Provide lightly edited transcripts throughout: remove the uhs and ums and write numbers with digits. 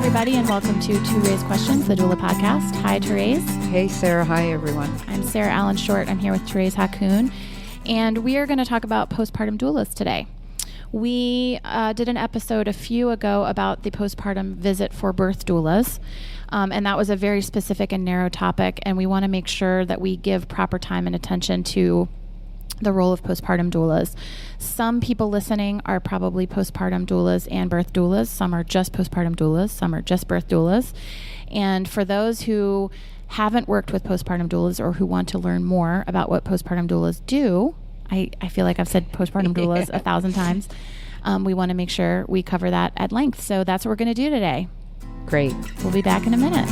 everybody, and welcome to ToRAISE Questions, the Doula podcast. Hi, Thérèse. Hey, Sarah. Hi, everyone. I'm Sarah Allen Short. I'm here with Thérèse Hakoun, and we are going to talk about postpartum doulas today. We did an episode a few ago about the postpartum visit for birth doulas, and that was a very specific and narrow topic, and we want to make sure that we give proper time and attention to the role of postpartum doulas. Some people listening are probably postpartum doulas and birth doulas. Some are just postpartum doulas. Some are just birth doulas. And for those who haven't worked with postpartum doulas or who want to learn more about what postpartum doulas do, I feel like I've said postpartum doulas 1,000 times. We want to make sure we cover that at length. So that's what we're going to do today. Great. We'll be back in a minute.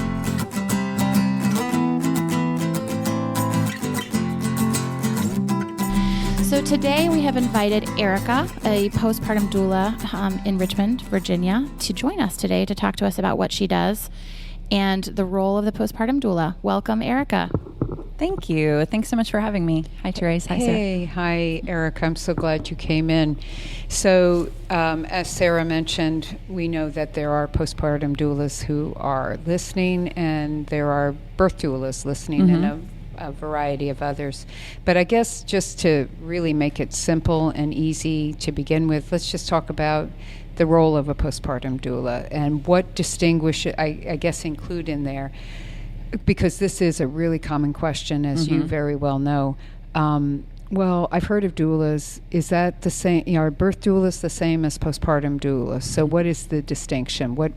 So today we have invited Erica, a postpartum doula in Richmond, Virginia, to join us today to talk to us about what she does and the role of the postpartum doula. Welcome, Erica. Thank you. Thanks so much for having me. Hi, Thérèse. Hi, Sarah. Hey, hi, Erica. I'm so glad you came in. So, as Sarah mentioned, we know that there are postpartum doulas who are listening, and there are birth doulas listening, and a variety of others. But I guess just to really make it simple and easy to begin with, let's just talk about the role of a postpartum doula and what distinguish it, I guess include in there, because this is a really common question, as you very well know. Well, I've heard of doulas. Is that the same? Are birth doulas the same as postpartum doulas? So what is the distinction? What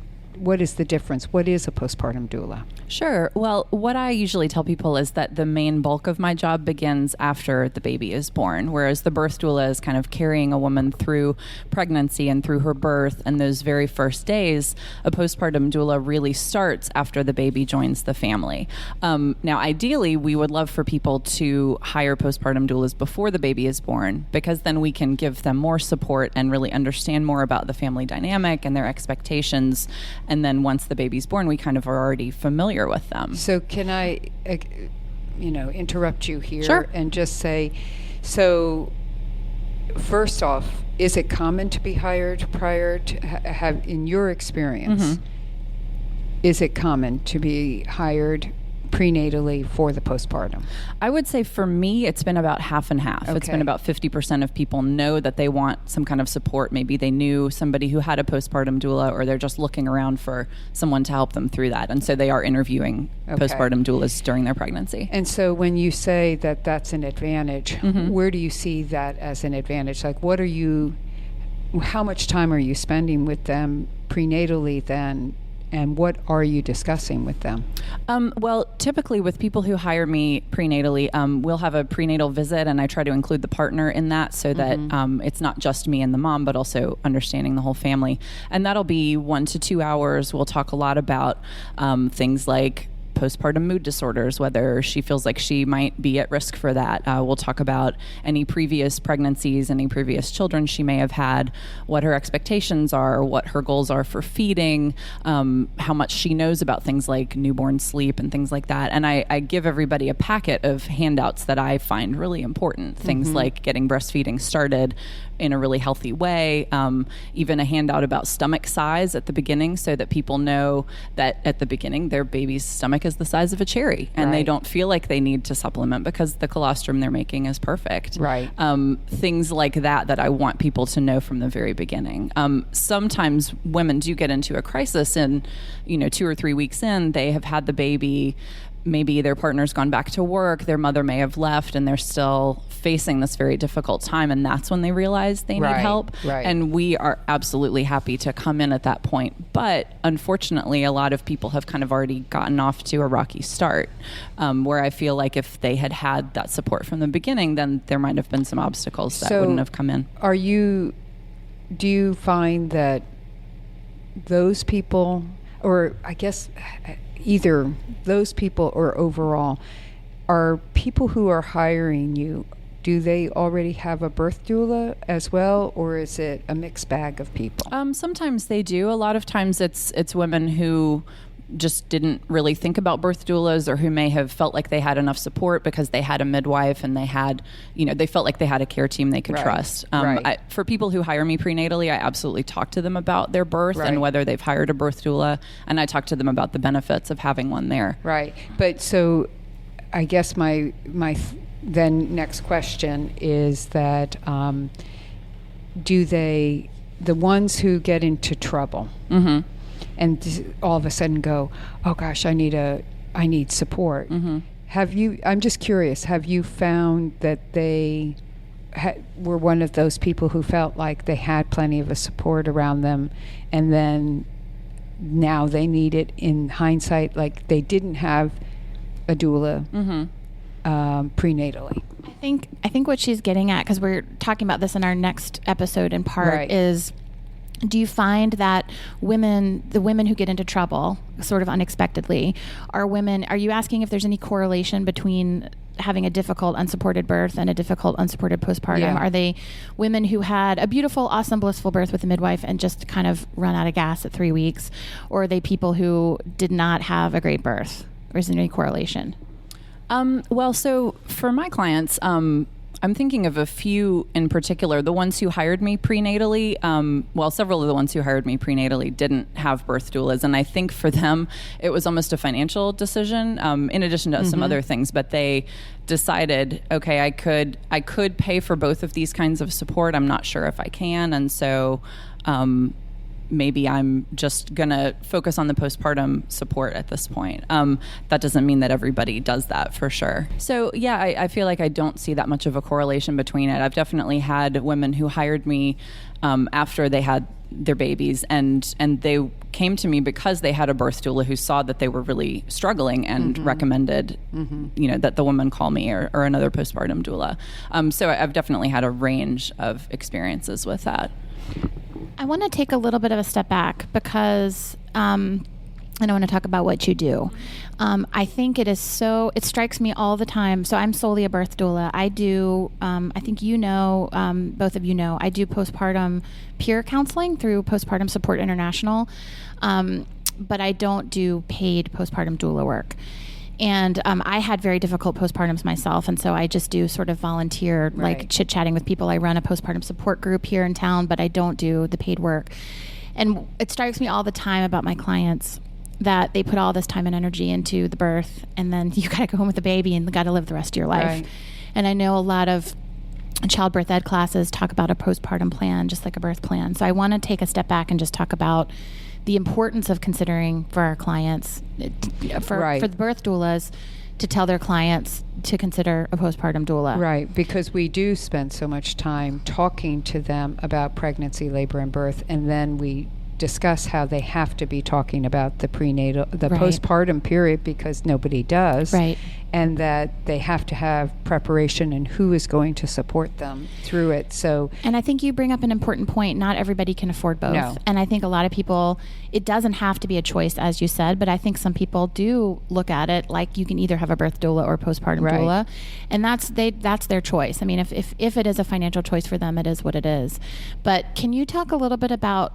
is the difference? What is a postpartum doula? Sure. Well, what I usually tell people is that the main bulk of my job begins after the baby is born, whereas the birth doula is kind of carrying a woman through pregnancy and through her birth and those very first days. A postpartum doula really starts after the baby joins the family. Now, ideally, we would love for people to hire postpartum doulas before the baby is born, because then we can give them more support and really understand more about the family dynamic and their expectations. And then once the baby's born, we kind of are already familiar with them. So can I, interrupt you here? Sure. And just say, so first off, is it common to be hired prior to have, in your experience, is it common to be hired prenatally for the postpartum? I would say for me, it's been about half and half. Okay. It's been about 50% of people know that they want some kind of support. Maybe they knew somebody who had a postpartum doula, or they're just looking around for someone to help them through that. And so they are interviewing postpartum doulas during their pregnancy. And so when you say that that's an advantage, where do you see that as an advantage? Like, how much time are you spending with them prenatally then? And what are you discussing with them? Well, typically with people who hire me prenatally, we'll have a prenatal visit, and I try to include the partner in that so that it's not just me and the mom, but also understanding the whole family. And that'll be 1 to 2 hours. We'll talk a lot about things like postpartum mood disorders, whether she feels like she might be at risk for that. We'll talk about any previous pregnancies, any previous children she may have had, what her expectations are, what her goals are for feeding, how much she knows about things like newborn sleep and things like that. And I give everybody a packet of handouts that I find really important, things like getting breastfeeding started in a really healthy way, even a handout about stomach size at the beginning, so that people know that at the beginning their baby's stomach is the size of a cherry, and they don't feel like they need to supplement because the colostrum they're making is perfect. Right. Things like that I want people to know from the very beginning. Sometimes women do get into a crisis, and 2 or 3 weeks in, they have had the baby. Maybe their partner's gone back to work, their mother may have left, and they're still facing this very difficult time, and that's when they realize they need help. Right. And we are absolutely happy to come in at that point. But unfortunately, a lot of people have kind of already gotten off to a rocky start, where I feel like if they had had that support from the beginning, then there might have been some obstacles that wouldn't have come in. Do you find that those people, or I guess either those people or overall, are people who are hiring you, do they already have a birth doula as well, or is it a mixed bag of people? Sometimes they do. A lot of times it's women who just didn't really think about birth doulas, or who may have felt like they had enough support because they had a midwife and they had, they felt like they had a care team they could trust. For people who hire me prenatally, I absolutely talk to them about their birth and whether they've hired a birth doula, and I talk to them about the benefits of having one there. Right. But so I guess my then next question is that the ones who get into trouble and all of a sudden go, oh gosh, I need support. I'm just curious, have you found that they were one of those people who felt like they had plenty of a support around them, and then now they need it in hindsight, like they didn't have a doula prenatally? I think what she's getting at, because we're talking about this in our next episode in part, is, do you find that the women who get into trouble sort of unexpectedly are you asking if there's any correlation between having a difficult unsupported birth and a difficult unsupported postpartum? Yeah. Are they women who had a beautiful, awesome, blissful birth with a midwife and just kind of run out of gas at 3 weeks? Or are they people who did not have a great birth? Or is there any correlation? Well, so for my clients, I'm thinking of a few in particular. The ones who hired me prenatally, several of the ones who hired me prenatally didn't have birth doulas. And I think for them, it was almost a financial decision, in addition to some other things. But they decided, okay, I could pay for both of these kinds of support. I'm not sure if I can. And so maybe I'm just going to focus on the postpartum support at this point. That doesn't mean that everybody does that, for sure. So yeah, I feel like I don't see that much of a correlation between it. I've definitely had women who hired me after they had their babies, and they came to me because they had a birth doula who saw that they were really struggling and recommended, that the woman call me or another postpartum doula. So I've definitely had a range of experiences with that. I want to take a little bit of a step back because and I want to talk about what you do. I think it strikes me all the time. So I'm solely a birth doula. I do, I think both of you know, I do postpartum peer counseling through Postpartum Support International, but I don't do paid postpartum doula work. And I had very difficult postpartums myself, and so I just do sort of volunteer, like chit-chatting with people. I run a postpartum support group here in town, but I don't do the paid work. And it strikes me all the time about my clients that they put all this time and energy into the birth, and then you got to go home with the baby and got to live the rest of your life. Right. And I know a lot of childbirth ed classes talk about a postpartum plan, just like a birth plan. So I want to take a step back and just talk about the importance of considering for our clients, for the birth doulas, to tell their clients to consider a postpartum doula. Right, because we do spend so much time talking to them about pregnancy, labor, and birth, and then we discuss how they have to be talking about the postpartum period, because nobody does. Right. And that they have to have preparation and who is going to support them through it. So, and I think you bring up an important point. Not everybody can afford both. No. And I think a lot of people, it doesn't have to be a choice, as you said, but I think some people do look at it like you can either have a birth doula or postpartum doula. And that's their choice. I mean, if it is a financial choice for them, it is what it is. But can you talk a little bit about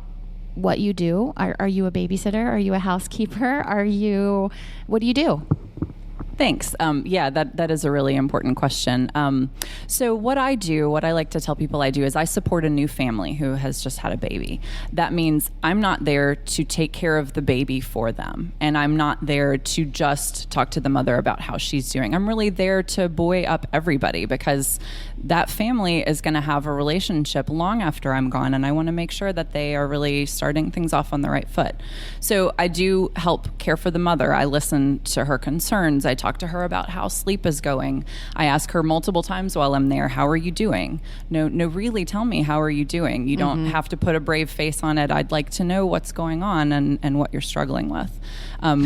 what you do? Are you a babysitter? Are you a housekeeper? What do you do? Thanks. Yeah, that is a really important question. So what I like to tell people I do is I support a new family who has just had a baby. That means I'm not there to take care of the baby for them. And I'm not there to just talk to the mother about how she's doing. I'm really there to buoy up everybody, because that family is going to have a relationship long after I'm gone. And I want to make sure that they are really starting things off on the right foot. So I do help care for the mother. I listen to her concerns. I talk to her about how sleep is going. I ask her multiple times while I'm there, how are you doing? No, really tell me, how are you doing? You don't have to put a brave face on it. I'd like to know what's going on and what you're struggling with.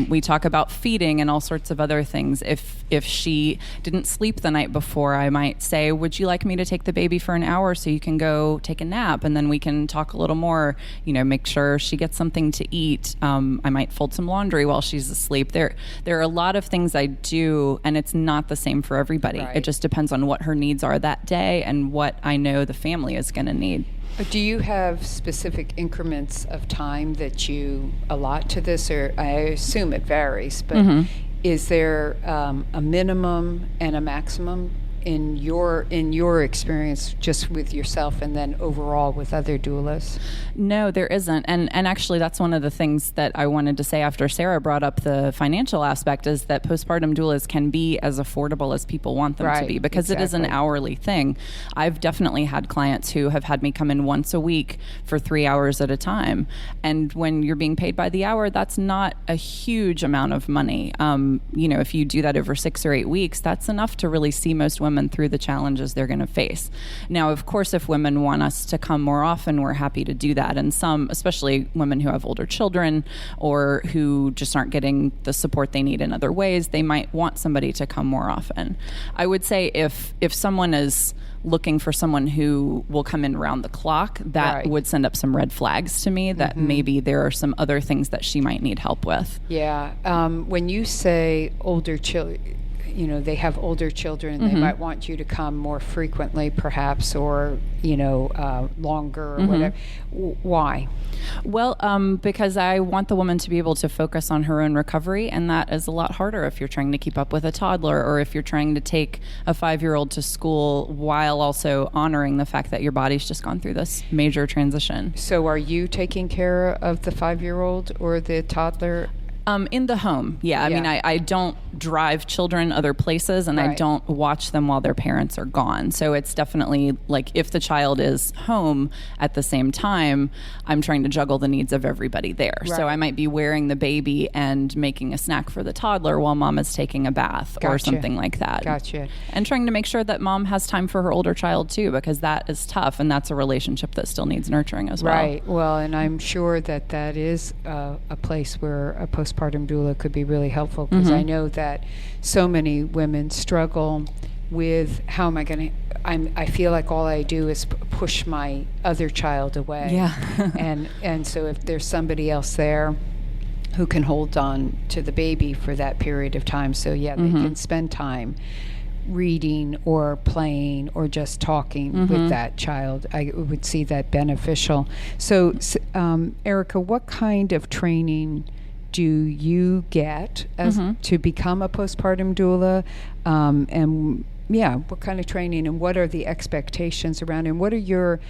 We talk about feeding and all sorts of other things. If she didn't sleep the night before, I might say, would you like me to take the baby for an hour so you can go take a nap? And then we can talk a little more, make sure she gets something to eat. I might fold some laundry while she's asleep. There are a lot of things I do, and it's not the same for everybody. Right. It just depends on what her needs are that day and what I know the family is going to need. Do you have specific increments of time that you allot to this, or I assume it varies, but is there a minimum and a maximum in your experience, just with yourself and then overall with other doulas? No, there isn't. And actually, that's one of the things that I wanted to say after Sarah brought up the financial aspect, is that postpartum doulas can be as affordable as people want them to be, because it is an hourly thing. I've definitely had clients who have had me come in once a week for 3 hours at a time. And when you're being paid by the hour, that's not a huge amount of money. If you do that over 6 or 8 weeks, that's enough to really see most women through the challenges they're going to face. Now, of course, if women want us to come more often, we're happy to do that. And some, especially women who have older children or who just aren't getting the support they need in other ways, they might want somebody to come more often. I would say if someone is looking for someone who will come in around the clock, that would send up some red flags to me that maybe there are some other things that she might need help with. Yeah. When you say older children, they have older children and they might want you to come more frequently perhaps, or, longer or whatever. Why? Well, because I want the woman to be able to focus on her own recovery, and that is a lot harder if you're trying to keep up with a toddler, or if you're trying to take a 5-year-old to school while also honoring the fact that your body's just gone through this major transition. So are you taking care of the 5-year-old or the toddler? In the home, yeah. I mean, I don't drive children other places, and I don't watch them while their parents are gone. So it's definitely like, if the child is home at the same time, I'm trying to juggle the needs of everybody there. Right. So I might be wearing the baby and making a snack for the toddler while mom is taking a bath or something like that. Gotcha. And trying to make sure that mom has time for her older child too, because that is tough, and that's a relationship that still needs nurturing as well. Right. Well, and I'm sure that is a place where a postpartum doula could be really helpful, because I know that so many women struggle with, how am I going to, I feel like all I do is push my other child away. Yeah. and so if there's somebody else there who can hold on to the baby for that period of time, so they can spend time reading or playing or just talking with that child, I would see that beneficial. So Erica, what kind of training do you get as to become a postpartum doula? What kind of training, and what are the expectations around, and what are your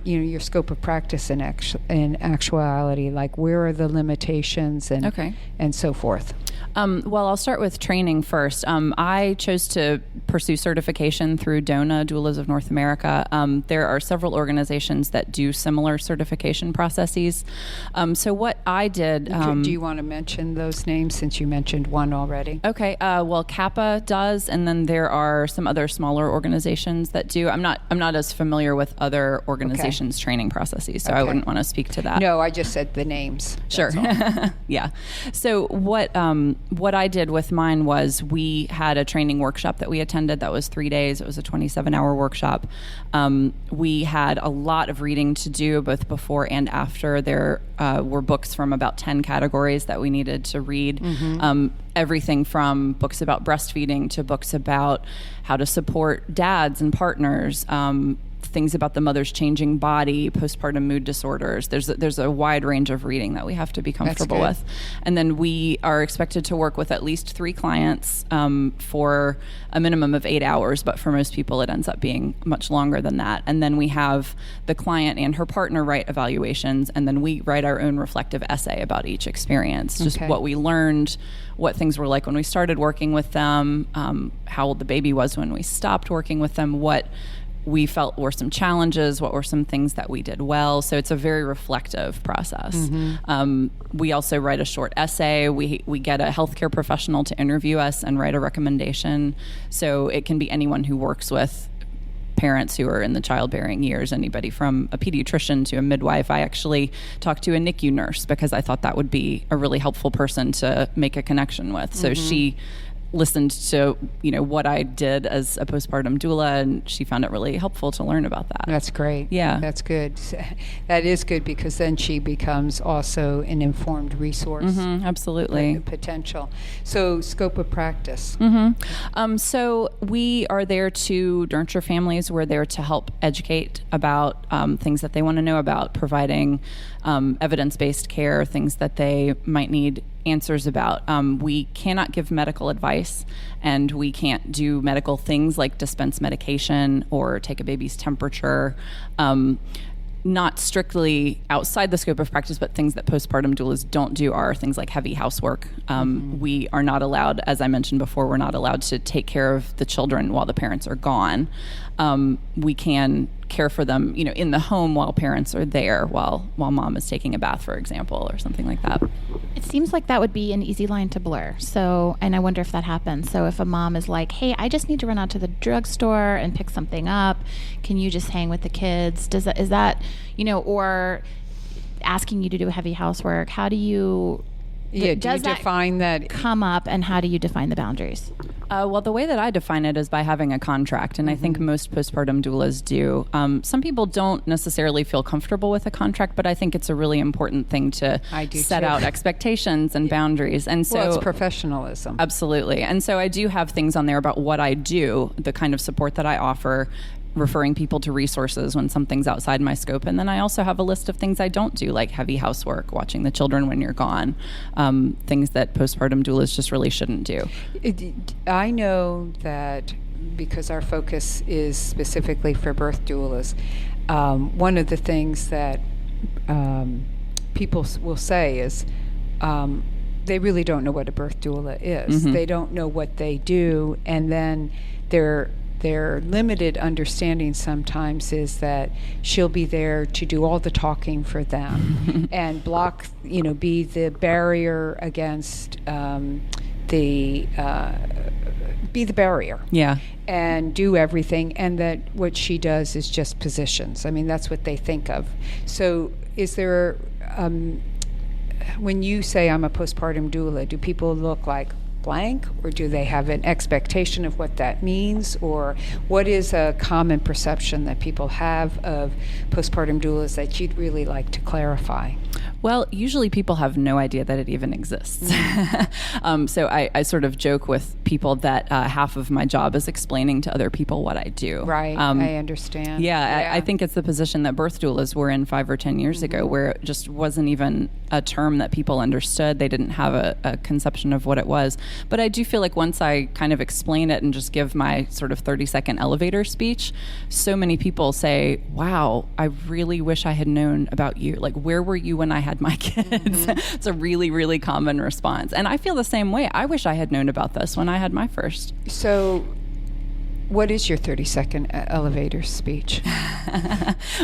your scope of practice in actuality? Like, where are the limitations and so forth? Well, I'll start with training first. I chose to pursue certification through DONA, Doulas of North America. There are several organizations that do similar certification processes. So what I did... do you want to mention those names, since you mentioned one already? Okay. Well, Kappa does, and then there are some other smaller organizations that do. I'm not as familiar with other organizations' training processes, so I wouldn't want to speak to that. No, I just said the names. Sure. Yeah. So what I did with mine was, we had a training workshop that we attended that was 3 days. It was a 27-hour workshop. We had a lot of reading to do, both before and after. There were books from about 10 categories that we needed to read. Everything from books about breastfeeding to books about how to support dads and partners, things about the mother's changing body, postpartum mood disorders. There's a wide range of reading that we have to be comfortable with. And then we are expected to work with at least 3 clients for a minimum of 8 hours, but for most people it ends up being much longer than that. And then we have the client and her partner write evaluations, and then we write our own reflective essay about each experience, just what we learned, what things were like when we started working with them, how old the baby was when we stopped working with them, what we felt were some challenges, what were some things that we did well. So it's a very reflective process. We also write a short essay. We get a healthcare professional to interview us and write a recommendation. So it can be anyone who works with parents who are in the childbearing years, anybody from a pediatrician to a midwife. I actually talked to a NICU nurse because I thought that would be a really helpful person to make a connection with. So she listened to, what I did as a postpartum doula, and she found it really helpful to learn about that. That's great. Yeah. That's good. That is good, because then she becomes also an informed resource. Absolutely. Potential. So, scope of practice. So we are there to nurture families. We're there to help educate about things that they want to know about, providing evidence-based care, things that they might need answers about. We cannot give medical advice, and we can't do medical things like dispense medication or take a baby's temperature. Not strictly outside the scope of practice, but things that postpartum doulas don't do are things like heavy housework. We are not allowed, as I mentioned before, we're not allowed to take care of the children while the parents are gone. We can care for them, in the home while parents are there, while mom is taking a bath, for example, or something like that. It seems like that would be an easy line to blur. So, and I wonder if that happens. So if a mom is like, hey, I just need to run out to the drugstore and pick something up, can you just hang with the kids? Is that, or asking you to do heavy housework, how do you... Yeah, do you define that? Come up, and how do you define the boundaries? Well, the way that I define it is by having a contract, and I think most postpartum doulas do. Some people don't necessarily feel comfortable with a contract, but I think it's a really important thing to set out expectations and boundaries. And so, it's professionalism. Absolutely. And so I do have things on there about what I do, the kind of support that I offer, referring people to resources when something's outside my scope. And then I also have a list of things I don't do, like heavy housework, watching the children when you're gone, things that postpartum doulas just really shouldn't do. I know that because our focus is specifically for birth doulas, one of the things that people will say is they really don't know what a birth doula is. They don't know what they do, and then their limited understanding sometimes is that she'll be there to do all the talking for them and block, be the barrier against be the barrier. Yeah. And do everything, and that what she does is just positions. I mean, that's what they think of. So is there, when you say I'm a postpartum doula, do people look like blank, or do they have an expectation of what that means, or what is a common perception that people have of postpartum doulas that you'd really like to clarify? Well, usually people have no idea that it even exists. So I sort of joke with people that half of my job is explaining to other people what I do. Right, I understand. Yeah, I think it's the position that birth doulas were in 5 or 10 years ago, where it just wasn't even a term that people understood. They didn't have a conception of what it was. But I do feel like once I kind of explain it and just give my sort of 30-second elevator speech, so many people say, wow, I really wish I had known about you. Like, where were you when I had my kids? It's a really, really common response. And I feel the same way. I wish I had known about this when I had my first. So what is your 30-second elevator speech?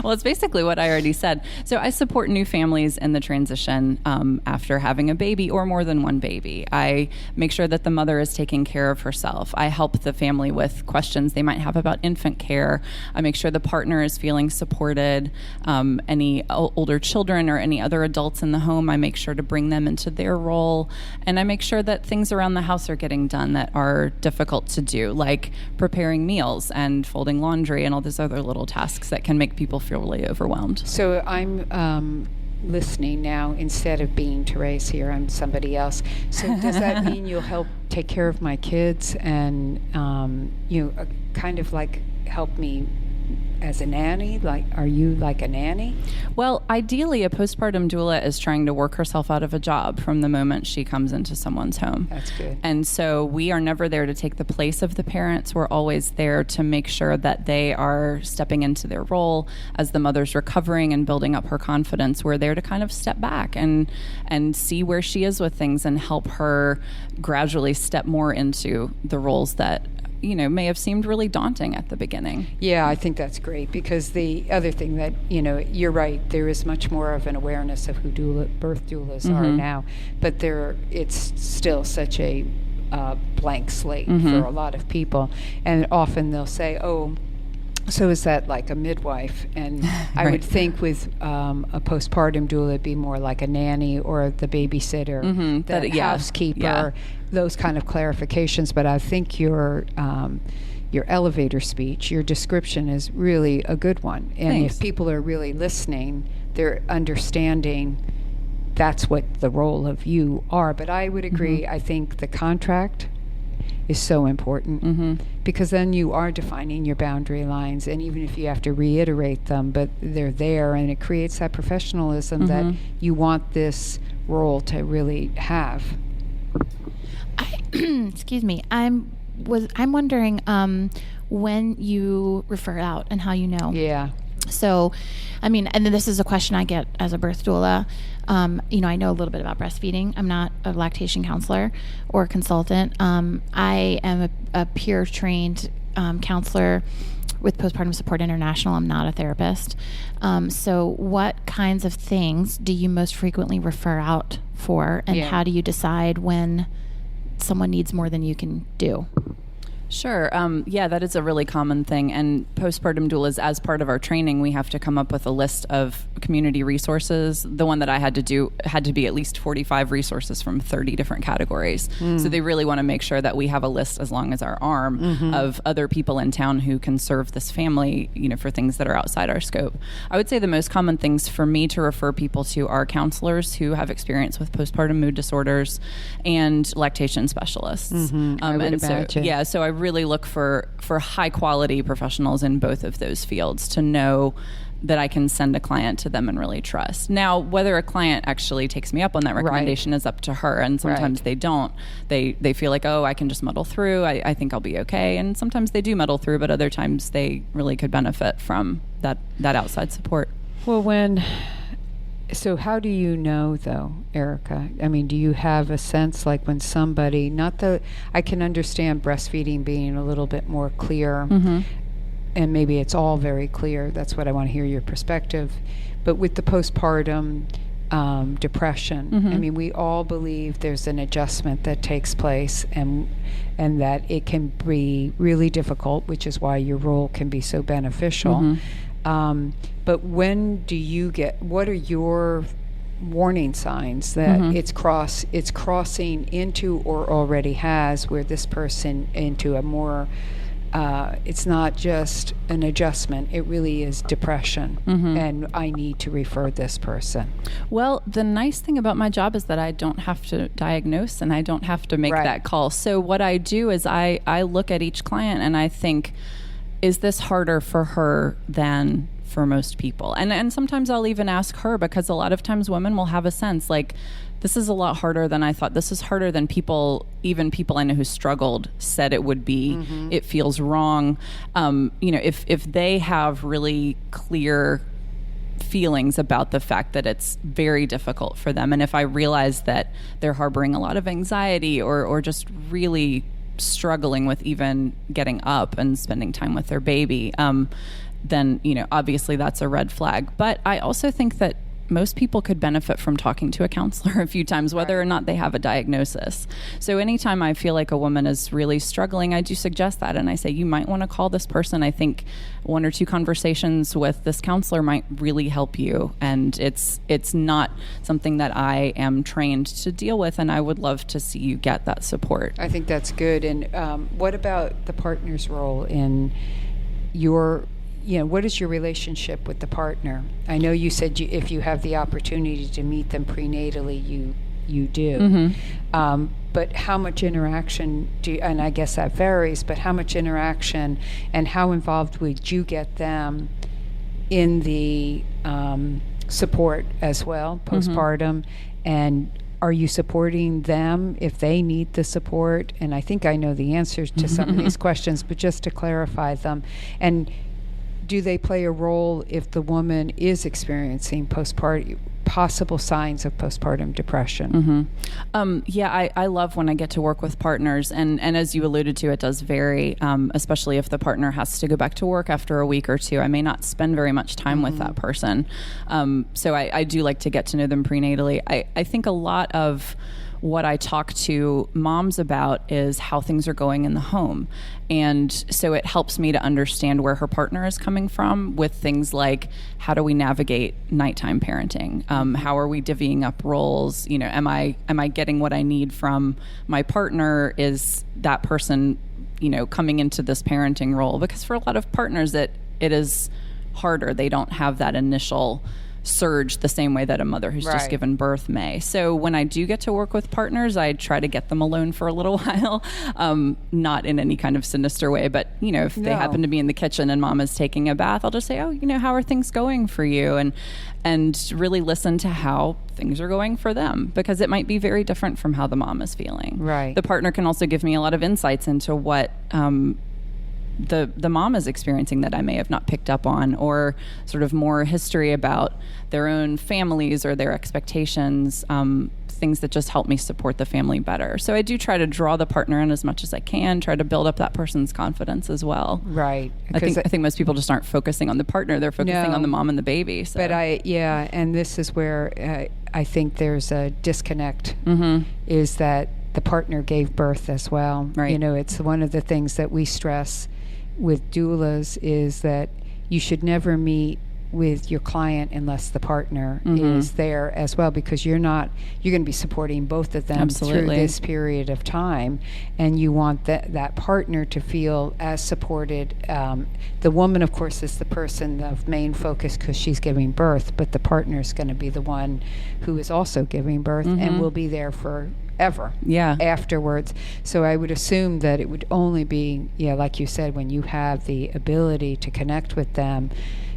Well, it's basically what I already said. So I support new families in the transition after having a baby or more than one baby. I make sure that the mother is taking care of herself. I help the family with questions they might have about infant care. I make sure the partner is feeling supported. Any older children or any other adults in the home, I make sure to bring them into their role. And I make sure that things around the house are getting done that are difficult to do, like preparing meals and folding laundry and all these other little tasks that can make people feel really overwhelmed. So I'm listening now. Instead of being ToRAISE here, I'm somebody else. So does that mean you'll help take care of my kids and kind of like help me as a nanny? Like, are you like a nanny? Well, ideally, a postpartum doula is trying to work herself out of a job from the moment she comes into someone's home. That's good. And so we are never there to take the place of the parents. We're always there to make sure that they are stepping into their role as the mother's recovering and building up her confidence. We're there to kind of step back and see where she is with things and help her gradually step more into the roles that may have seemed really daunting at the beginning. Yeah, I think that's great, because the other thing that, you're right, there is much more of an awareness of who birth doulas are now, but it's still such a blank slate for a lot of people. And often they'll say, oh, So is that like a midwife? And I Right. would think with a postpartum doula, it'd be more like a nanny or the babysitter, the housekeeper, those kind of clarifications. But I think your elevator speech, your description is really a good one. And Thanks. if people are really listening, they're understanding that's what the role of you are. But I would agree, I think the contract is so important because then you are defining your boundary lines, and even if you have to reiterate them, but they're there, and it creates that professionalism that you want this role to really have. Excuse me. I'm wondering when you refer out and how you know. Yeah. So, I mean, and then this is a question I get as a birth doula. I know a little bit about breastfeeding. I'm not a lactation counselor or consultant. I am a peer-trained counselor with Postpartum Support International. I'm not a therapist. So what kinds of things do you most frequently refer out for, and how do you decide when someone needs more than you can do? Sure. That is a really common thing. And postpartum doulas, as part of our training, we have to come up with a list of community resources. The one that I had to do had to be at least 45 resources from 30 different categories. So they really want to make sure that we have a list as long as our arm of other people in town who can serve this family, for things that are outside our scope. I would say the most common things for me to refer people to are counselors who have experience with postpartum mood disorders and lactation specialists. I would imagine. So I really look for high quality professionals in both of those fields to know that I can send a client to them and really trust. Now, whether a client actually takes me up on that recommendation is up to her, and sometimes they don't. They feel like, oh, I can just muddle through. I think I'll be okay. And sometimes they do muddle through, but other times they really could benefit from that outside support. Well, so how do you know, though, Erica? I mean, do you have a sense like when somebody, I can understand breastfeeding being a little bit more clear, and maybe it's all very clear. That's what I want to hear your perspective. But with the postpartum depression, I mean, we all believe there's an adjustment that takes place, and that it can be really difficult, which is why your role can be so beneficial. But when do you what are your warning signs that it's crossing into or already has, where this person into a more, it's not just an adjustment, it really is depression, and I need to refer this person? Well, the nice thing about my job is that I don't have to diagnose and I don't have to make that call. So what I do is I look at each client and I think, is this harder for her than for most people? And sometimes I'll even ask her, because a lot of times women will have a sense like, this is a lot harder than I thought. This is harder than even people I know who struggled said it would be. It feels wrong. If they have really clear feelings about the fact that it's very difficult for them, and if I realize that they're harboring a lot of anxiety or just really struggling with even getting up and spending time with their baby, then, obviously that's a red flag. But I also think that most people could benefit from talking to a counselor a few times, whether or not they have a diagnosis. So anytime I feel like a woman is really struggling, I do suggest that. And I say, you might want to call this person. I think 1 or 2 conversations with this counselor might really help you. And it's not something that I am trained to deal with. And I would love to see you get that support. I think that's good. And what about the partner's role in what is your relationship with the partner? I know you said if you have the opportunity to meet them prenatally, you do. But how much interaction and I guess that varies, but how much interaction and how involved would you get them in the support as well, postpartum? And are you supporting them if they need the support? And I think I know the answers to some of these questions, but just to clarify them. And do they play a role if the woman is experiencing possible signs of postpartum depression? I love when I get to work with partners, and as you alluded to, it does vary, especially if the partner has to go back to work after a week or two. I may not spend very much time with that person, so I do like to get to know them prenatally. I think a lot of what I talk to moms about is how things are going in the home. And so it helps me to understand where her partner is coming from with things like, how do we navigate nighttime parenting? How are we divvying up roles? You know, am I getting what I need from my partner? Is that person, you know, coming into this parenting role? Because for a lot of partners, it is harder. They don't have that initial surge the same way that a mother who's just given birth may. So when I do get to work with partners, I try to get them alone for a little while, not in any kind of sinister way, but you know, if they happen to be in the kitchen and mom is taking a bath, I'll just say, oh, you know, how are things going for you? And really listen to how things are going for them, because it might be very different from how the mom is feeling. Right. The partner can also give me a lot of insights into what the mom is experiencing that I may have not picked up on, or sort of more history about their own families or their expectations, things that just help me support the family better. So I do try to draw the partner in as much as I can, try to build up that person's confidence as well. Right. I think most people just aren't focusing on the partner. They're focusing on the mom and the baby. So. But and this is where I think there's a disconnect, is that the partner gave birth as well. Right. You know, it's one of the things that we stress with doulas is that you should never meet with your client unless the partner is there as well, because you're going to be supporting both of them through this period of time, and you want that partner to feel as supported. The woman, of course, is the person of main focus because she's giving birth, but the partner is going to be the one who is also giving birth and will be there forever afterwards. So I would assume that it would only be, like you said, when you have the ability to connect with them,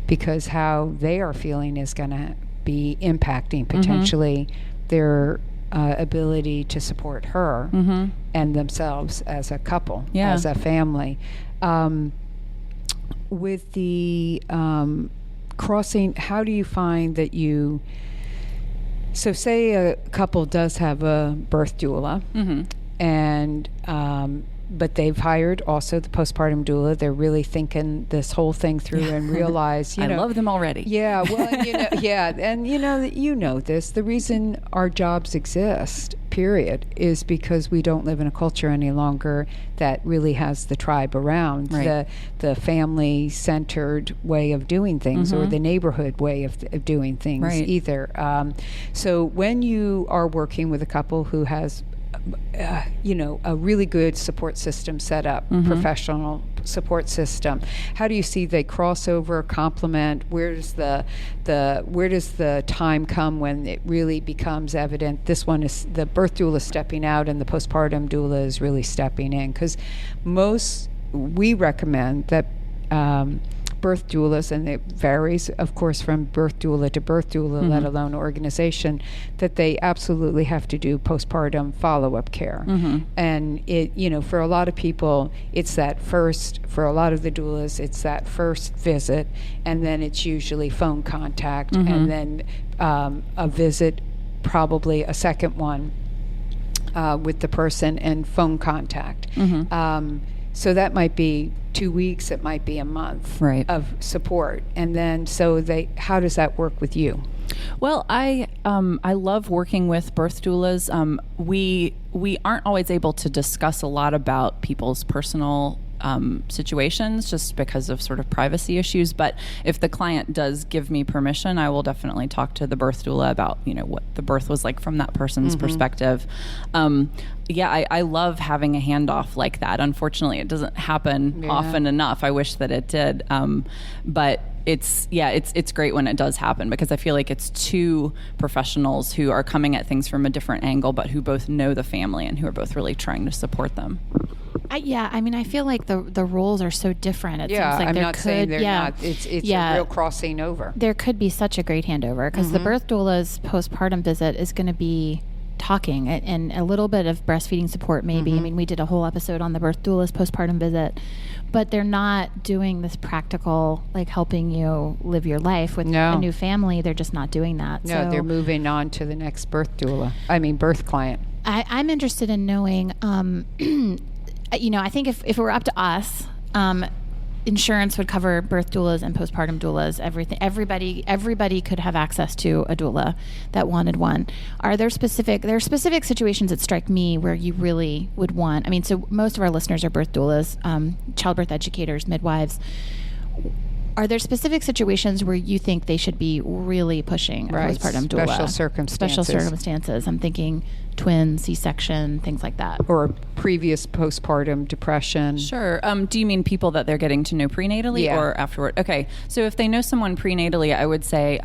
because how they are feeling is going to be impacting potentially their ability to support her and themselves as a couple, as a family. With the crossing, how do you find that you... So say a couple does have a birth doula, and but they've hired also the postpartum doula. They're really thinking this whole thing through and realize, I love them already. Yeah, well, and you know this. The reason our jobs exist, period, is because we don't live in a culture any longer that really has the tribe around, the family-centered way of doing things, or the neighborhood way of doing things either. So when you are working with a couple who has a really good support system set up, professional support system, how do you see they cross over, complement? Where does the time come when it really becomes evident this one is the birth doula stepping out and the postpartum doula is really stepping in? Because we recommend that birth doulas, and it varies, of course, from birth doula to birth doula, let alone organization, that they absolutely have to do postpartum follow-up care. And it, for a lot of people, it's that first, for a lot of the doulas, it's that first visit, and then it's usually phone contact, and then a visit, probably a second one with the person, and phone contact. So that might be 2 weeks, it might be a month of support. And then, how does that work with you? Well, I love working with birth doulas. We aren't always able to discuss a lot about people's personal situations just because of sort of privacy issues. But if the client does give me permission, I will definitely talk to the birth doula about, what the birth was like from that person's perspective. I love having a handoff like that. Unfortunately, it doesn't happen often enough. I wish that it did. But it's great when it does happen, because I feel like it's two professionals who are coming at things from a different angle, but who both know the family and who are both really trying to support them. I feel like the roles are so different. It seems like I'm not saying they're not. It's a real crossing over. There could be such a great handover, because the birth doula's postpartum visit is going to be talking and a little bit of breastfeeding support maybe. I mean, we did a whole episode on the birth doula's postpartum visit, but they're not doing this practical, like helping you live your life with a new family. They're just not doing that. No, they're moving on to the next birth client. I'm interested in knowing, I think if it were up to us, insurance would cover birth doulas and postpartum doulas, everything. Everybody could have access to a doula that wanted one. There are specific situations that strike me where you really would want, so most of our listeners are birth doulas, childbirth educators, midwives. Are there specific situations where you think they should be really pushing a postpartum doula? Special circumstances. I'm thinking twins, C-section, things like that. Or previous postpartum depression. Sure. Do you mean people that they're getting to know prenatally or afterward? Okay. So if they know someone prenatally, I would say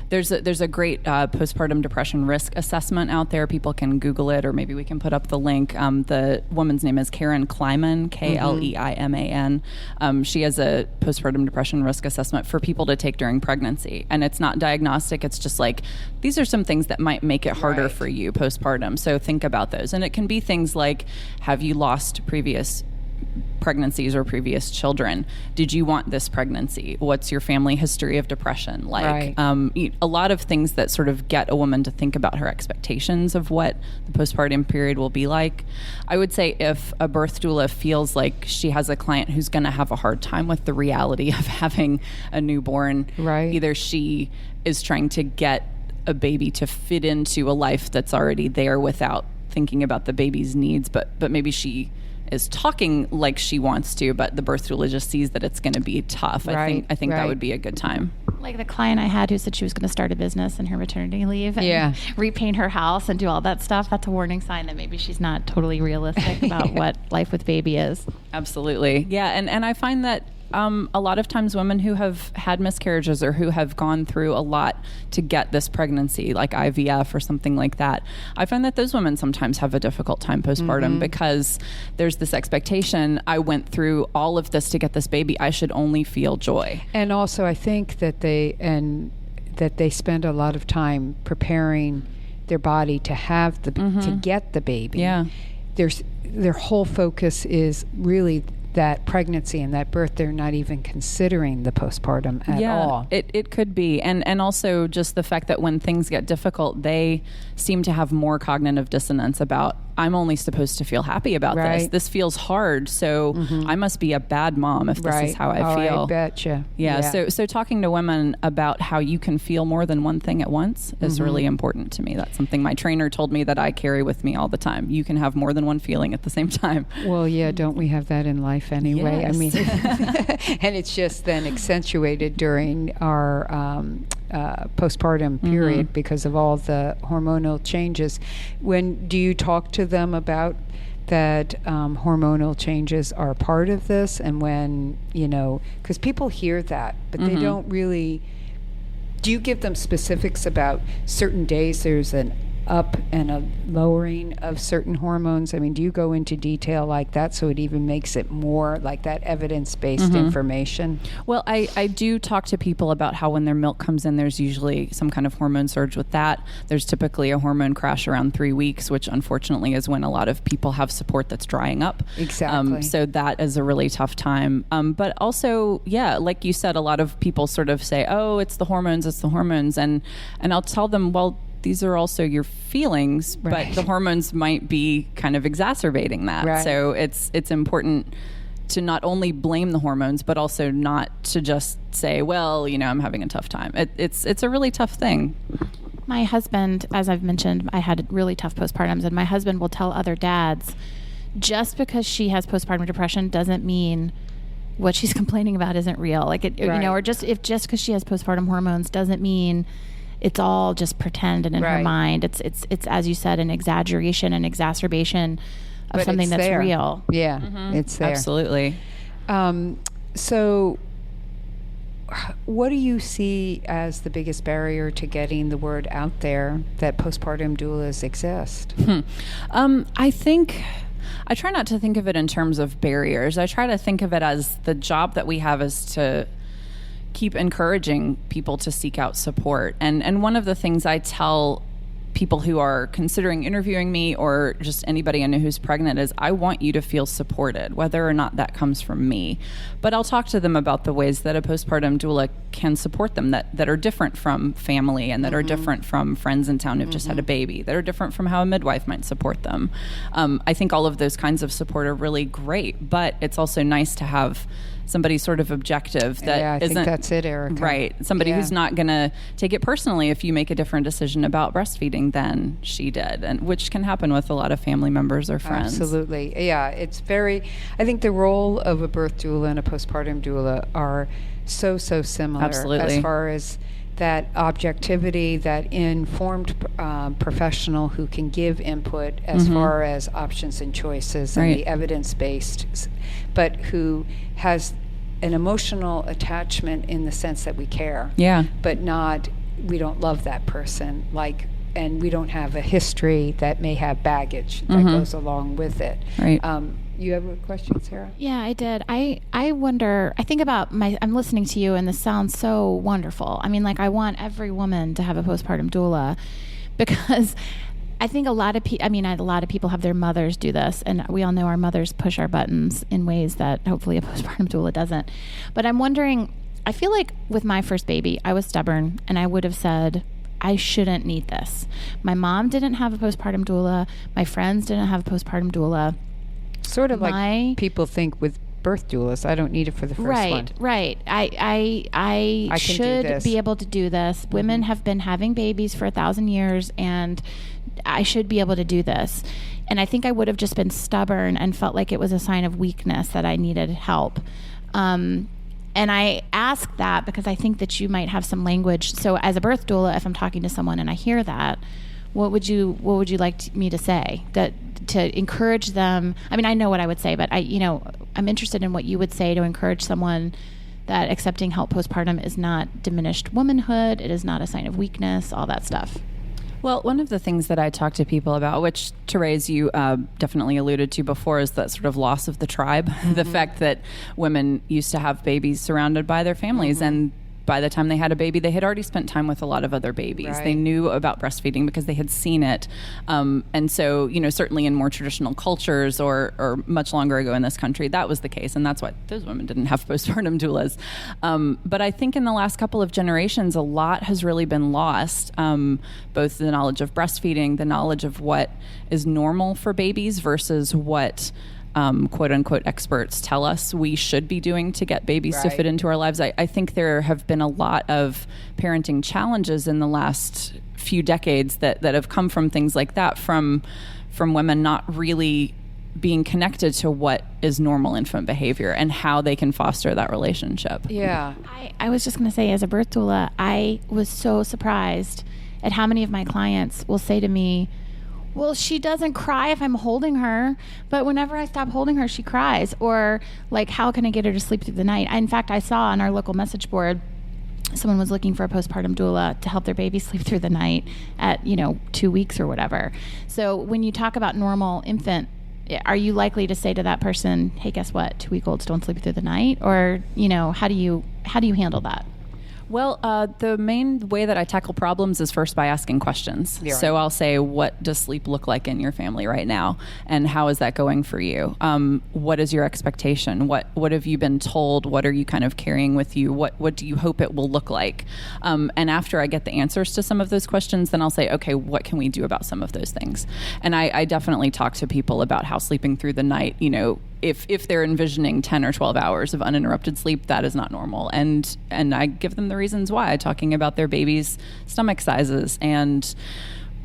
there's a great postpartum depression risk assessment out there. People can Google it, or maybe we can put up the link. The woman's name is Karen Kleiman, Kleiman. She has a postpartum depression risk assessment for people to take during pregnancy. And it's not diagnostic. It's just like, these are some things that might make it harder for you postpartum. So think about those. And it can be things like, have you lost previous pregnancies or previous children? Did you want this pregnancy? What's your family history of depression like? A lot of things that sort of get a woman to think about her expectations of what the postpartum period will be like. I would say if a birth doula feels like she has a client who's going to have a hard time with the reality of having a newborn, either she is trying to get a baby to fit into a life that's already there without thinking about the baby's needs, but maybe she is talking like she wants to, but the birth doula just sees that it's going to be tough. I think that would be a good time. Like the client I had who said she was going to start a business in her maternity leave and repaint her house and do all that stuff. That's a warning sign that maybe she's not totally realistic about what life with baby is. Absolutely. Yeah. And I find that a lot of times women who have had miscarriages or who have gone through a lot to get this pregnancy, like IVF or something like that, I find that those women sometimes have a difficult time postpartum because there's this expectation, I went through all of this to get this baby, I should only feel joy. And also I think that they spend a lot of time preparing their body to have to get the baby. Yeah. Their whole focus is really that pregnancy and that birth. They're not even considering the postpartum at all. It could be. And also just the fact that when things get difficult, they seem to have more cognitive dissonance about, I'm only supposed to feel happy about this. This feels hard, so I must be a bad mom if this is how I feel. I betcha. Yeah. So talking to women about how you can feel more than one thing at once is really important to me. That's something my trainer told me that I carry with me all the time. You can have more than one feeling at the same time. Well, don't we have that in life anyway? Yes. I mean, and it's just then accentuated during our postpartum period because of all the hormonal changes. When do you talk to them about that hormonal changes are part of this, and when, because people hear that, but they don't really, do you give them specifics about certain days there's an up and a lowering of certain hormones? I mean, do you go into detail like that so it even makes it more like that evidence-based information? Well, I do talk to people about how when their milk comes in, there's usually some kind of hormone surge with that. There's typically a hormone crash around 3 weeks, which unfortunately is when a lot of people have support that's drying up. Exactly. So that is a really tough time. But also, like you said, a lot of people sort of say, oh, it's the hormones. And I'll tell them, well, these are also your feelings, but the hormones might be kind of exacerbating that. So it's important to not only blame the hormones, but also not to just say, well, I'm having a tough time. It's a really tough thing. My husband, as I've mentioned, I had really tough postpartums, and my husband will tell other dads, just because she has postpartum depression doesn't mean what she's complaining about isn't real. Like or just because she has postpartum hormones doesn't mean it's all just pretend and in her mind. It's as you said, an exaggeration, an exacerbation of something that's real. Yeah, it's there. Absolutely. So what do you see as the biggest barrier to getting the word out there that postpartum doulas exist? I think I try not to think of it in terms of barriers. I try to think of it as the job that we have is to keep encouraging people to seek out support. And one of the things I tell people who are considering interviewing me, or just anybody I know who's pregnant, is I want you to feel supported, whether or not that comes from me. But I'll talk to them about the ways that a postpartum doula can support them that are different from family, and that are different from friends in town who've just had a baby, that are different from how a midwife might support them. I think all of those kinds of support are really great, but it's also nice to have somebody sort of objective that I think that's it, Erica. Right. Somebody who's not going to take it personally if you make a different decision about breastfeeding than she did, and which can happen with a lot of family members or friends. Absolutely. Yeah, I think the role of a birth doula and a postpartum doula are so similar. Absolutely. As far as that objectivity, that informed professional who can give input as far as options and choices and the evidence-based, but who has an emotional attachment in the sense that we care. Yeah. But we don't love that person, and we don't have a history that may have baggage that goes along with it. Right. You have a question, Sarah? Yeah, I did. I wonder, I think about I'm listening to you and this sounds so wonderful. I mean, I want every woman to have a postpartum doula, because I think a lot of people have their mothers do this, and we all know our mothers push our buttons in ways that hopefully a postpartum doula doesn't. But I'm wondering, I feel like with my first baby, I was stubborn and I would have said, I shouldn't need this. My mom didn't have a postpartum doula. My friends didn't have a postpartum doula. Sort of like people think with birth doulas, I don't need it for the first one. Right. I should be able to do this. Women have been having babies for 1,000 years, and I should be able to do this. And I think I would have just been stubborn and felt like it was a sign of weakness that I needed help. And I ask that because I think that you might have some language. So as a birth doula, if I'm talking to someone and I hear that, what would you like me to say? That to encourage them? I mean, I know what I would say, but I'm interested in what you would say to encourage someone that accepting help postpartum is not diminished womanhood. It is not a sign of weakness, all that stuff. Well, one of the things that I talk to people about, which ToRAISE you definitely alluded to before, is that sort of loss of the tribe. The fact that women used to have babies surrounded by their families, and by the time they had a baby, they had already spent time with a lot of other babies. Right. They knew about breastfeeding because they had seen it. And so, certainly in more traditional cultures or much longer ago in this country, that was the case. And that's why those women didn't have postpartum doulas. But I think in the last couple of generations, a lot has really been lost. Both the knowledge of breastfeeding, the knowledge of what is normal for babies versus what quote unquote experts tell us we should be doing to get babies to fit into our lives. I think there have been a lot of parenting challenges in the last few decades that have come from things like that, from women not really being connected to what is normal infant behavior and how they can foster that relationship. Yeah. I was just going to say, as a birth doula, I was so surprised at how many of my clients will say to me, well, she doesn't cry if I'm holding her, but whenever I stop holding her, she cries. Or how can I get her to sleep through the night? In fact, I saw on our local message board, someone was looking for a postpartum doula to help their baby sleep through the night at, 2 weeks or whatever. So when you talk about normal infant, are you likely to say to that person, hey, guess what? 2-week-olds don't sleep through the night? Or, how do you handle that? Well, the main way that I tackle problems is first by asking questions. Yeah. So I'll say, what does sleep look like in your family right now? And how is that going for you? What is your expectation? What have you been told? What are you kind of carrying with you? What do you hope it will look like? And after I get the answers to some of those questions, then I'll say, okay, what can we do about some of those things? And I definitely talk to people about how sleeping through the night, if they're envisioning 10 or 12 hours of uninterrupted sleep, that is not normal. And I give them the reasons why, talking about their baby's stomach sizes and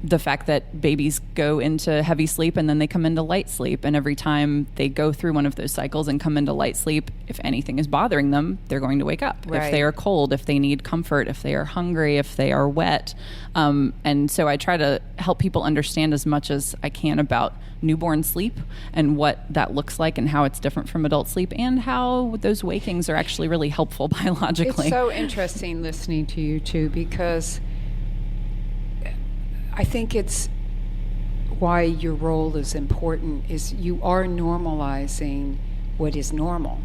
the fact that babies go into heavy sleep and then they come into light sleep. And every time they go through one of those cycles and come into light sleep, if anything is bothering them, they're going to wake up. Right. If they are cold, if they need comfort, if they are hungry, if they are wet. And so I try to help people understand as much as I can about newborn sleep and what that looks like and how it's different from adult sleep and how those wakings are actually really helpful biologically. It's so interesting listening to you two, because I think it's why your role is important, is you are normalizing what is normal,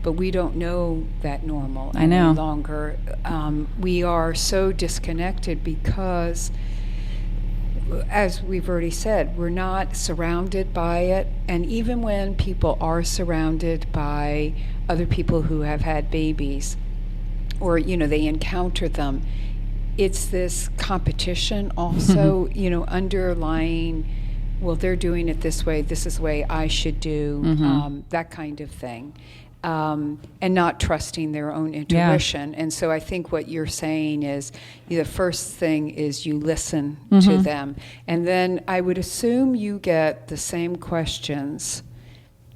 but we don't know that normal any longer. We are so disconnected because, as we've already said, we're not surrounded by it. And even when people are surrounded by other people who have had babies, or they encounter them, it's this competition also, underlying, well, they're doing it this way, this is the way I should do, that kind of thing. and not trusting their own intuition. And so I think what you're saying is the first thing is you listen to them. And then I would assume you get the same questions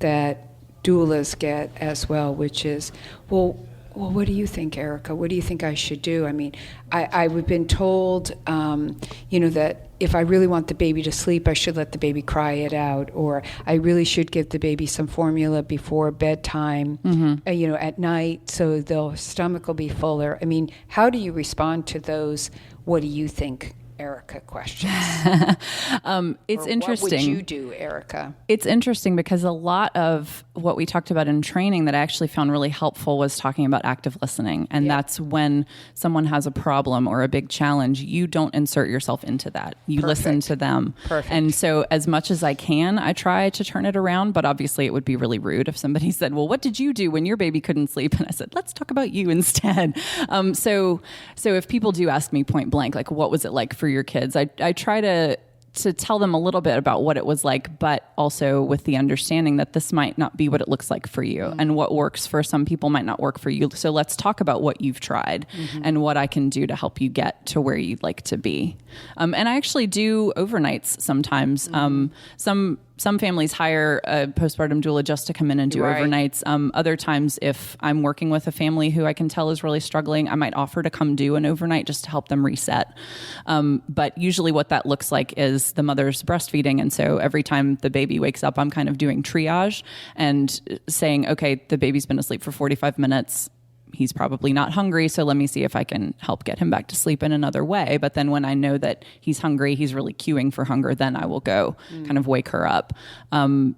that doulas get as well, which is, well, what do you think, Erica? What do you think I should do? I mean, I've been told, that if I really want the baby to sleep, I should let the baby cry it out, or I really should give the baby some formula before bedtime, at night, so their stomach will be fuller. I mean, how do you respond to those, what do you think, Erica, questions? It's interesting. What would you do, Erica? It's interesting because a lot of what we talked about in training that I actually found really helpful was talking about active listening. And that's when someone has a problem or a big challenge, you don't insert yourself into that. You listen to them. Perfect. And so as much as I can, I try to turn it around. But obviously it would be really rude if somebody said, well, what did you do when your baby couldn't sleep? And I said, let's talk about you instead. So if people do ask me point blank, like, what was it like for your kids? I try to tell them a little bit about what it was like, but also with the understanding that this might not be what it looks like for you, and what works for some people might not work for you. So let's talk about what you've tried and what I can do to help you get to where you'd like to be. And I actually do overnights sometimes. Some families hire a postpartum doula just to come in and do overnights. Other times, if I'm working with a family who I can tell is really struggling, I might offer to come do an overnight just to help them reset. But usually what that looks like is the mother's breastfeeding. And so every time the baby wakes up, I'm kind of doing triage and saying, okay, the baby's been asleep for 45 minutes. He's probably not hungry, so let me see if I can help get him back to sleep in another way. But then when I know that he's hungry, he's really cueing for hunger, then I will go kind of wake her up and,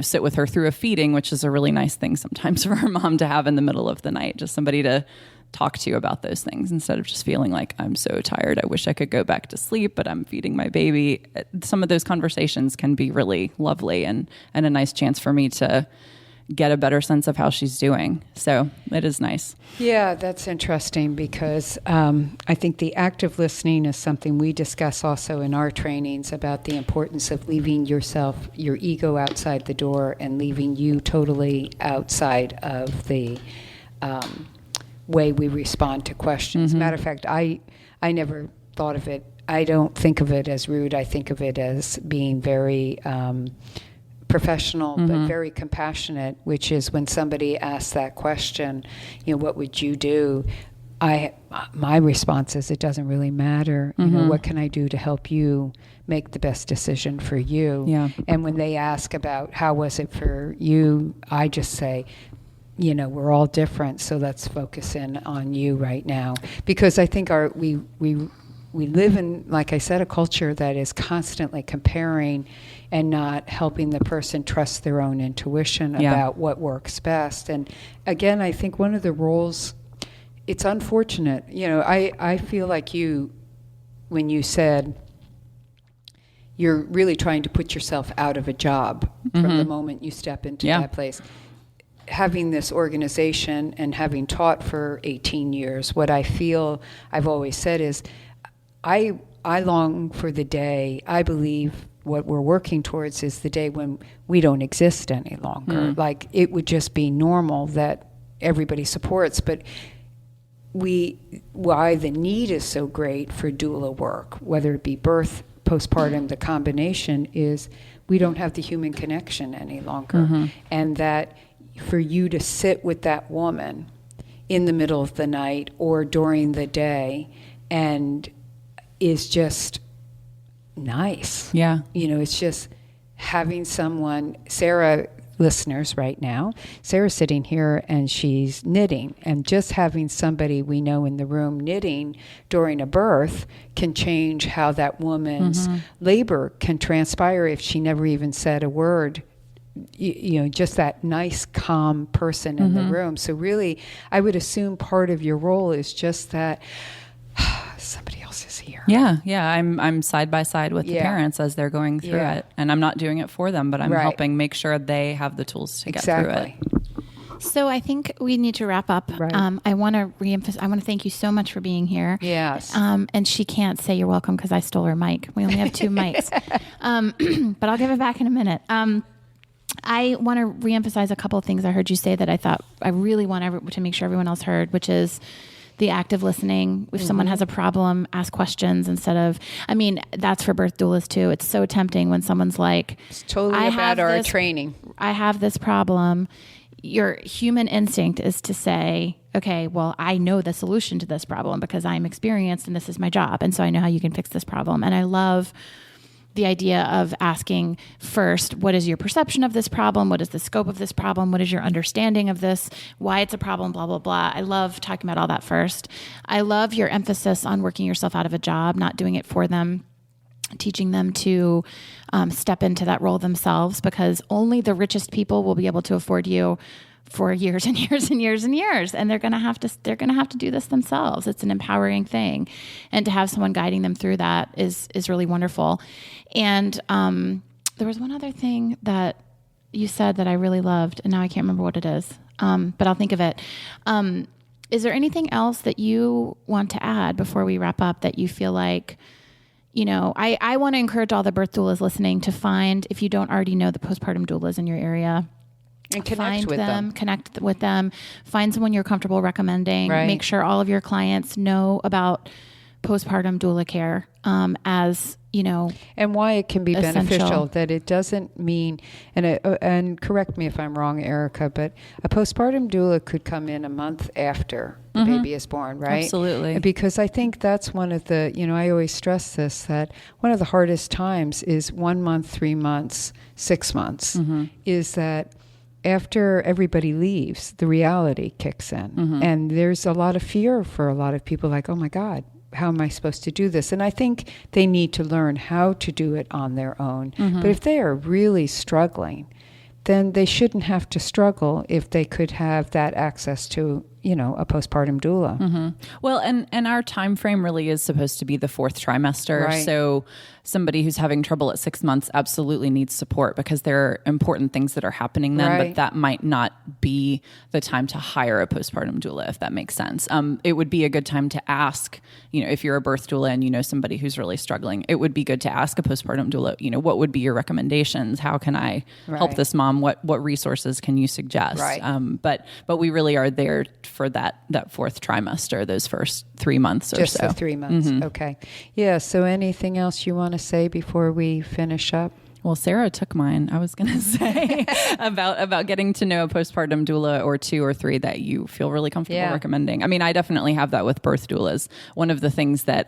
sit with her through a feeding, which is a really nice thing sometimes for her mom to have in the middle of the night, just somebody to talk to you about those things instead of just feeling like, I'm so tired, I wish I could go back to sleep, but I'm feeding my baby. Some of those conversations can be really lovely and a nice chance for me to get a better sense of how she's doing. So it is nice. Yeah, that's interesting because I think the active listening is something we discuss also in our trainings about the importance of leaving your ego outside the door and leaving you totally outside of the way we respond to questions. Matter of fact, I never thought of it. I don't think of it as rude. I think of it as being very professional, but very compassionate, which is when somebody asks that question, what would you do? My response is, it doesn't really matter. What can I do to help you make the best decision for you? Yeah. And when they ask about how was it for you, I just say, we're all different, so let's focus in on you right now. Because I think we live in, like I said, a culture that is constantly comparing and not helping the person trust their own intuition about what works best. And again, I think one of the roles, it's unfortunate. I feel like when you said you're really trying to put yourself out of a job from the moment you step into that place. Having this organization and having taught for 18 years, what I feel I've always said is, I long for the day, I believe what we're working towards is the day when we don't exist any longer. Like, it would just be normal that everybody supports, but why the need is so great for doula work, whether it be birth, postpartum, the combination is we don't have the human connection any longer. And that for you to sit with that woman in the middle of the night or during the day and is just nice. Yeah. It's just having someone, Sarah, listeners right now, Sarah's sitting here and she's knitting, and just having somebody we know in the room knitting during a birth can change how that woman's labor can transpire if she never even said a word. Just that nice, calm person in the room. So really, I would assume part of your role is just that somebody else is here. Yeah. I'm side by side with the parents as they're going through it, and I'm not doing it for them, but I'm helping make sure they have the tools to get through it. So I think we need to wrap up. Right. I want to reemphasize. I want to thank you so much for being here. Yes. And she can't say you're welcome because I stole her mic. We only have 2 mics. But I'll give it back in a minute. I want to reemphasize a couple of things I heard you say that I thought I really want to make sure everyone else heard, which is the active listening. If someone has a problem, ask questions instead of, that's for birth doulas too. It's so tempting when someone's like, it's totally about our training. I have this problem. Your human instinct is to say, okay, well, I know the solution to this problem because I'm experienced and this is my job. And so I know how you can fix this problem. And I love the idea of asking first, what is your perception of this problem? What is the scope of this problem? What is your understanding of this? Why it's a problem, blah, blah, blah. I love talking about all that first. I love your emphasis on working yourself out of a job, not doing it for them, teaching them to step into that role themselves, because only the richest people will be able to afford you for years and years and years and years. And they're going to have to do this themselves. It's an empowering thing. And to have someone guiding them through that is really wonderful. And there was one other thing that you said that I really loved, and now I can't remember what it is, but I'll think of it. Is there anything else that you want to add before we wrap up that you feel like, I want to encourage all the birth doulas listening to find, if you don't already know the postpartum doulas in your area, and connect with them, find someone you're comfortable recommending, make sure all of your clients know about postpartum doula care, as, and why it can be essential. Beneficial, that it doesn't mean, and correct me if I'm wrong, Erica, but a postpartum doula could come in a month after the baby is born, right? Absolutely. Because I think that's one of the, I always stress this, that one of the hardest times is 1 month, 3 months, 6 months, is that after everybody leaves, the reality kicks in. And there's a lot of fear for a lot of people, like, oh my God, how am I supposed to do this? And I think they need to learn how to do it on their own. But if they are really struggling, then they shouldn't have to struggle if they could have that access to, a postpartum doula. Well, and our time frame really is supposed to be the 4th trimester. Right. So somebody who's having trouble at 6 months absolutely needs support, because there are important things that are happening then, but that might not be the time to hire a postpartum doula, if that makes sense. It would be a good time to ask, if you're a birth doula and you know somebody who's really struggling, it would be good to ask a postpartum doula, what would be your recommendations? How can I help this mom? What resources can you suggest? But we really are there for that 4th trimester, those first 3 months or so. Just the 3 months. Okay. Yeah. So anything else you want to say before we finish up? Well, Sarah took mine. I was going to say about getting to know a postpartum doula or 2 or 3 that you feel really comfortable recommending. I definitely have that with birth doulas. One of the things that,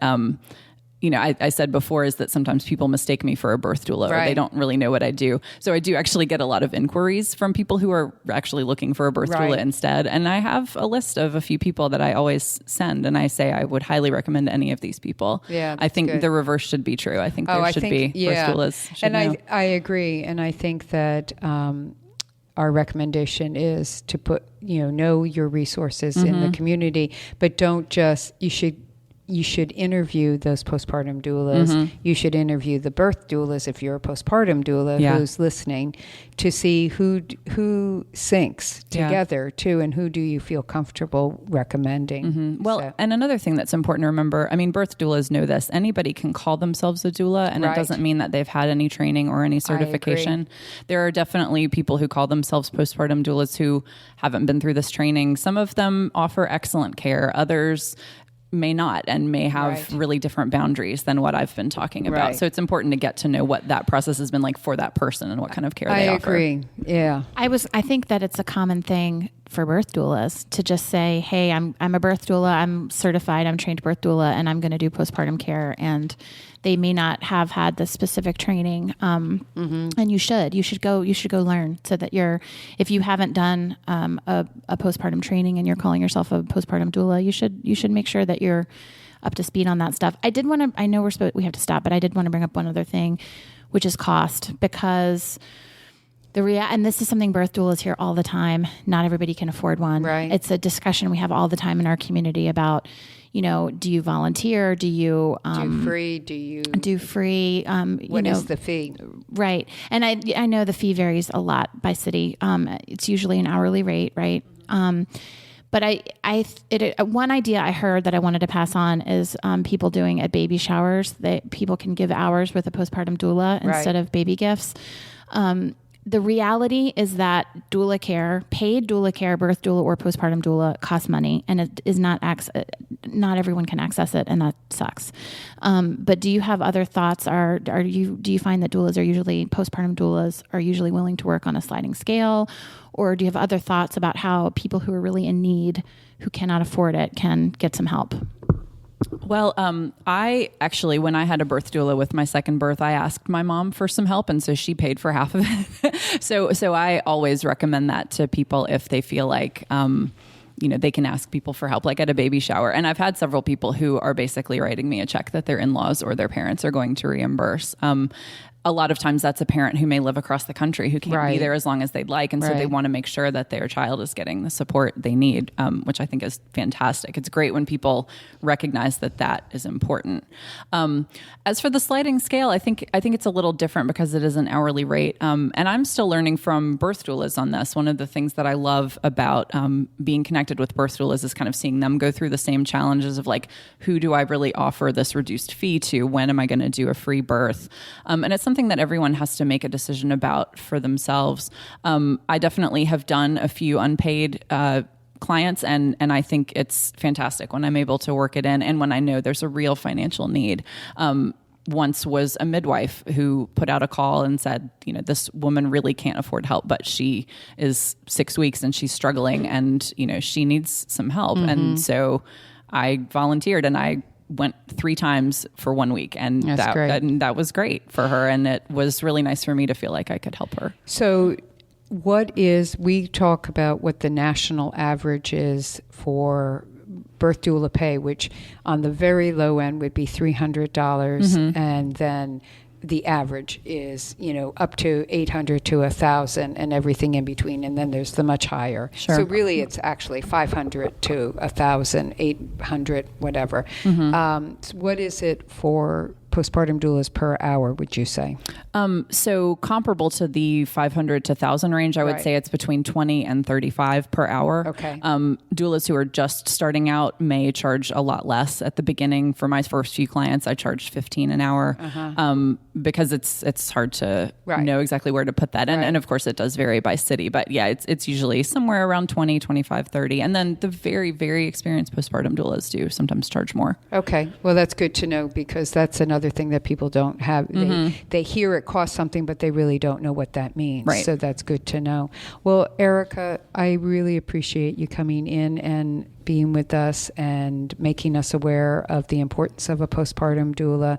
I said before is that sometimes people mistake me for a birth doula, or they don't really know what I do. So I do actually get a lot of inquiries from people who are actually looking for a birth doula instead. And I have a list of a few people that I always send, and I say I would highly recommend any of these people. Yeah, I think the reverse should be true. I think there should be birth doulas. And I agree. And I think that our recommendation is to put, know your resources in the community, but don't just, you should interview those postpartum doulas. You should interview the birth doulas if you're a postpartum doula who's listening, to see who syncs together too, and who do you feel comfortable recommending. Well, and another thing that's important to remember, birth doulas know this. Anybody can call themselves a doula, and it doesn't mean that they've had any training or any certification. There are definitely people who call themselves postpartum doulas who haven't been through this training. Some of them offer excellent care. Others may not, and may have really different boundaries than what I've been talking about. So it's important to get to know what that process has been like for that person and what kind of care they offer. I agree. Yeah. I think that it's a common thing for birth doulas to just say, hey, I'm a birth doula, I'm certified, I'm trained birth doula, and I'm going to do postpartum care. And they may not have had the specific training. And you should go learn, so that if you haven't done a postpartum training and you're calling yourself a postpartum doula, you should make sure that you're up to speed on that stuff. I know we have to stop, but I did want to bring up one other thing, which is cost, because and this is something birth doulas hear all the time. Not everybody can afford one. It's a discussion we have all the time in our community about, do you volunteer? Do you do free? Do free? What is the fee? Right. And I know the fee varies a lot by city. It's usually an hourly rate, right? But one idea I heard that I wanted to pass on is people doing at baby showers, that people can give hours with a postpartum doula instead of baby gifts. the reality is that doula care, paid doula care, birth doula or postpartum doula costs money, and it is not everyone can access it, and that sucks. But do you have other thoughts? Do you find that postpartum doulas are usually willing to work on a sliding scale, or do you have other thoughts about how people who are really in need, who cannot afford it, can get some help? Well, I actually, when I had a birth doula with my second birth, I asked my mom for some help, and so she paid for half of it. So I always recommend that to people if they feel like, they can ask people for help, like at a baby shower. And I've had several people who are basically writing me a check that their in-laws or their parents are going to reimburse. A lot of times that's a parent who may live across the country who can't be there as long as they'd like. And so they want to make sure that their child is getting the support they need, which I think is fantastic. It's great when people recognize that that is important. As for the sliding scale, I think it's a little different because it is an hourly rate. And I'm still learning from birth doulas on this. One of the things that I love about being connected with birth doulas is kind of seeing them go through the same challenges of like, who do I really offer this reduced fee to? When am I going to do a free birth? And it's something that everyone has to make a decision about for themselves. I definitely have done a few unpaid clients, and I think it's fantastic when I'm able to work it in and when I know there's a real financial need. Once was a midwife who put out a call and said, this woman really can't afford help, but she is 6 weeks and she's struggling and, she needs some help. Mm-hmm. And so I volunteered and I went 3 times for 1 week, and that was great for her, and it was really nice for me to feel like I could help her. So we talk about what the national average is for birth doula pay, which on the very low end would be $300, mm-hmm. and then the average is, up to $800 to $1,000 and everything in between. And then there's the much higher. Sure. So really it's actually $500 to $1,000, $800, whatever. Mm-hmm. So what is it for postpartum doulas per hour, would you say? So comparable to the 500 to 1,000 range, I would say it's between 20 and 35 per hour. Okay. Doulas who are just starting out may charge a lot less at the beginning. For my first few clients, I charged $15 an hour, because it's hard to know exactly where to put that in. And of course it does vary by city, but yeah, it's usually somewhere around 20, 25, 30. And then the very, very experienced postpartum doulas do sometimes charge more. Okay. Well, that's good to know, because that's another thing that people don't have. Mm-hmm. They hear it costs something, but they really don't know what that means. Right. So that's good to know. Well, Erica, I really appreciate you coming in and being with us and making us aware of the importance of a postpartum doula.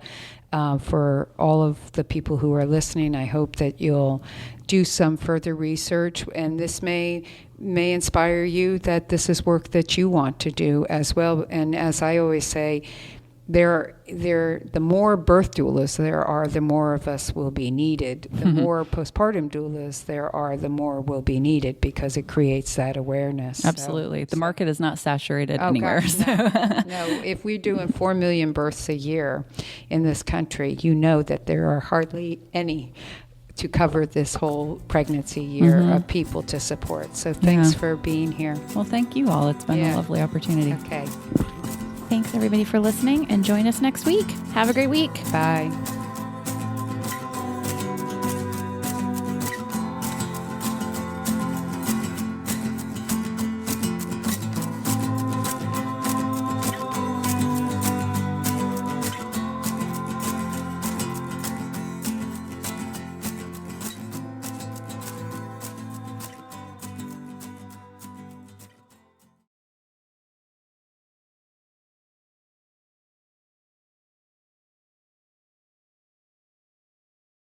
For all of the people who are listening, I hope that you'll do some further research, and this may inspire you that this is work that you want to do as well. And as I always say, the more birth doulas there are, the more of us will be needed. The more postpartum doulas there are, the more will be needed, because it creates that awareness. Absolutely. The market is not saturated anywhere. Gosh, no. If we're doing 4 million births a year in this country, that there are hardly any to cover this whole pregnancy year of people to support. So thanks for being here. Well, thank you all. It's been a lovely opportunity. Okay. Thanks everybody for listening, and join us next week. Have a great week. Bye.